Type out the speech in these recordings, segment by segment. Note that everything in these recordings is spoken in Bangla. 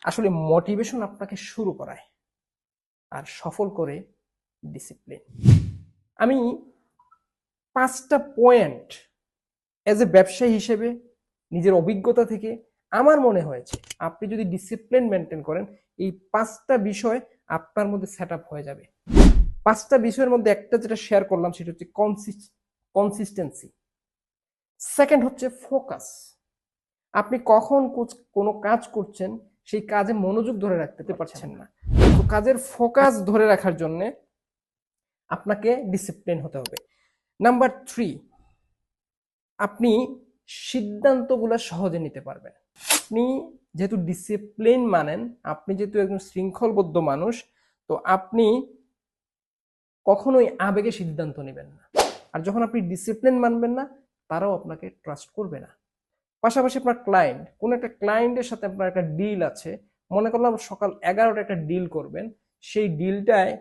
আসলে মোটিভেশন আপনাকে শুরু করায়, আর সফল করে ডিসিপ্লিন। আমি 5টা পয়েন্ট এজ এ ব্যবসায়ী হিসেবে নিজের অভিজ্ঞতা থেকে আমার মনে হয়েছে আপনি যদি ডিসিপ্লিন মেনটেন করেন, এই 5টা বিষয় আপনার মধ্যে সেট আপ হয়ে যাবে। 5টা বিষয়ের মধ্যে একটা যেটা শেয়ার করলাম সেটা হচ্ছে কনসিস্টেন্সি। সেকেন্ড হচ্ছে ফোকাস। আপনি কখন কোনো কাজ করছেন সেই কাজে মনোযোগ ধরে রাখতে পারছেন না, তো কাজের ফোকাস ধরে রাখার জন্য আপনাকে ডিসিপ্লিন হতে হবে। নাম্বার 3, আপনি সিদ্ধান্তগুলো সহজে নিতে পারবেন। আপনি যেহেতু ডিসিপ্লিন মানেন, আপনি যেহেতু একজন শৃঙ্খলবদ্ধ মানুষ, তো আপনি কখনোই আবেগে সিদ্ধান্ত নেবেন না। আর যখন আপনি ডিসিপ্লিন মানবেন না, তারাও আপনাকে ট্রাস্ট করবে না। পাশাপাশি আপনার ক্লায়েন্ট, কোন একটা ক্লায়েন্টের সাথে আপনার একটা ডিল আছে, মনে করলাম সকাল 11টা একটা ডিল করবেন, সেই ডিলটায়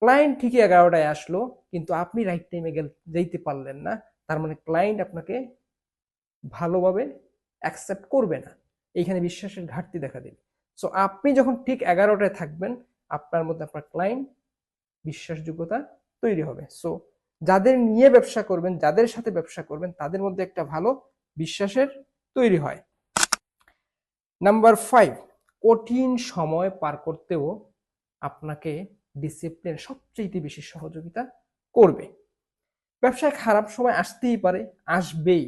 ক্লায়েন্ট ঠিকই 11টায় আসলো, কিন্তু আপনি রাইট টাইমে যেতে পারলেন না, তার মানে ক্লায়েন্ট আপনাকে ভালোভাবে অ্যাকসেপ্ট করবে না, এইখানে বিশ্বাসের ঘাটতি দেখা দেবে। সো আপনি যখন ঠিক 11টায় থাকবেন, আপনার মধ্যে আপনার ক্লায়েন্ট বিশ্বাসযোগ্যতা তৈরি হবে। সো যাদের নিয়ে ব্যবসা করবেন, যাদের সাথে ব্যবসা করবেন, তাদের মধ্যে একটা ভালো বিশ্বাসের তৈরি হয়। নাম্বার 5, কঠিন সময় পার করতেও আপনাকে ডিসিপ্লিন সবচেয়ে বেশি সহযোগিতা করবে। ব্যবসায় খারাপ সময় আসতেই পারে, আসবেই।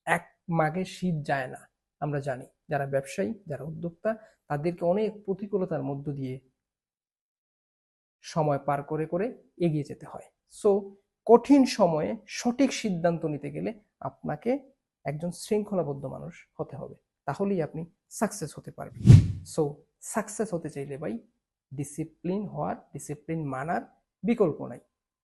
এক মাঘে শীত যায় না, আমরা জানি। যারা ব্যবসায়ী, যারা উদ্যোক্তা, তাদেরকে অনেক প্রতিকূলতার মধ্য দিয়ে সময় পার করে করে এগিয়ে যেতে হয়। সো কঠিন সময়ে সঠিক সিদ্ধান্ত নিতে গেলে আপনাকে একজন শৃঙ্খলাবদ্ধ মানুষ হতে হবে, তাহলেই আপনি সাকসেস হতে পারবেন। সো সাকসেস হতে চাইলে ভাই ডিসিপ্লিন হওয়ার, ডিসিপ্লিন মানার বিকল্প নাই।